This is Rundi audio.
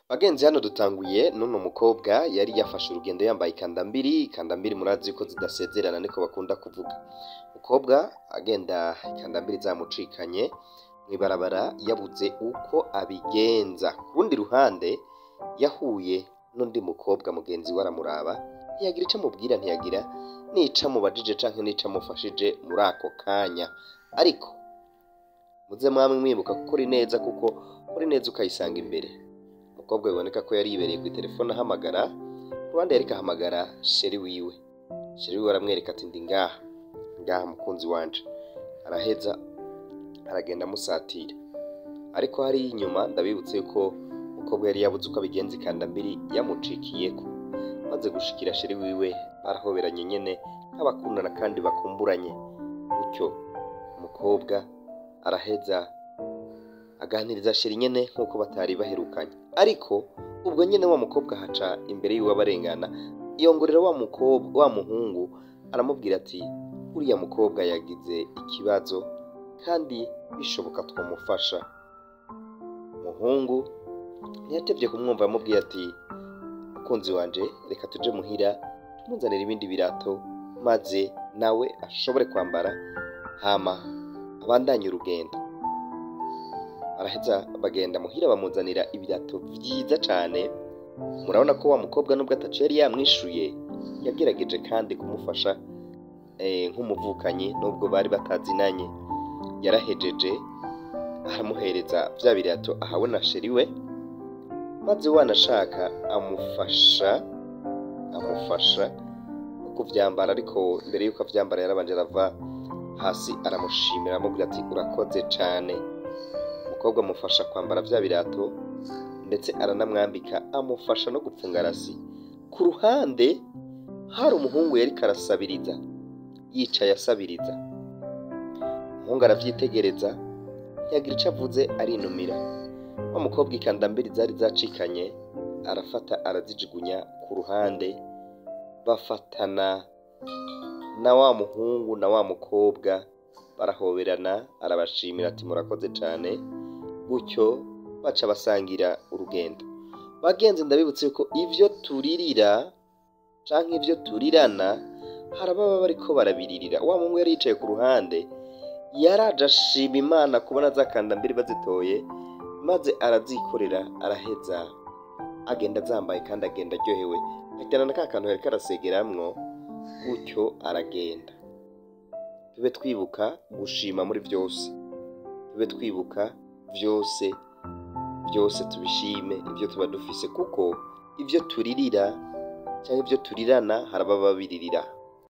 Bagenzi hano dutanguye n'uno mukobwa yari yafashe urugendo yambaye ikandambiri murazi yuko zidasezerana niko bakunda kuvuga. Umukobwa agenda ikandambiri zamucikanye mw'ibarabara yabuze uko abigenza. Ku rundi ruhande yahuye n'undi mukobwa mugenzi we aramuraba ntiyagira ico amubwira, ntiyagira n'ico amubajije canke n'ico amufashije muri ako kanya. Ariko muze mwamwe mwibuka gukora ineza kuko ukora ineza ukayisanga imbere. Umukobwa biboneka ko yari yibereye kuri telefone ahamagara, ruhande yariko ahamagara sheri wiwe. Sheri wiwe aramwereka ati ndi ngaha mukunzi wanje. Araheza aragenda amusatira. Ariko hari inyuma ndabibutse ko umukobwa yari yabuze uko abigenza ikandambiri yamucikiyeko. Maze gushikira sheri wiwe barahoberanye nyene nk'abakundana kandi bakumburanye. Gutyo umukobwa araheza aganiriza sheri nyene nk'uko batari baherukanye. Ariko ubwo nyene wa mukobwa haca imbere yiwe abarengana, yongorera wa muhungu aramubwira ati uriya mukobwa yagize ikibazo kandi bishoboka twamufasha. Umuhungu ntiyatevye kumwumva, amubwira ati mukunzi wanje reka tuje muhira tumuzanira ibindi birato maze nawe ashobore kwambara hama abandanye urugendo. Araheza bagenda muhira bamuzanira ibirato vyiza cane. Murabona ko wa mukobwa nubwo ataco yari yamwishuye yagerageje kandi kumufasha nk'umuvukanyi nubwo bari batazinanye. Yarahejeje aramuhereza vya birato ahawe na sheri we, maze wanashaka amufasha no kuvyambara. Ariko mbere yuko avyambara yarabanje arava hasi aramushimira amubwira ati urakoze cane. Umukobwa amufasha kwambara vya birato ndetse aranamwambika, amufasha no gupfunga rasi. Ku ruhande hari umuhungu yariko arasabiriza, yicaye asabiriza. Umuhungu aravyitegereza ntiyagira ico avuze, arinumira. Wa mukobwa ikandambiri zari zacikanye arafata arazijugunya ku ruhande, bafatana na wa muhungu na wa mukobwa barahoberana, arabashimira ati murakoze cane. Gutyo baca basangira urugendo. Bagenzi ndabibutse ko ivyo turirira canke ivyo turirana harababa bariko barabiririra. Wa muhungu yari yicaye ku ruhande yaraje ashima Imana kubona za kandambiri bazitoye, maze arazikorera araheza agenda zambaye kandi agenda aryohewe, ajyana na ka kantu yariko arasegeramwo. Gutyo aragenda. Tube twibuka gushima muri vyose, tube twibuka vyose tubishime ivyo tuba dufise, kuko ivyo turirira canke ivyo turirana harababa babiririra.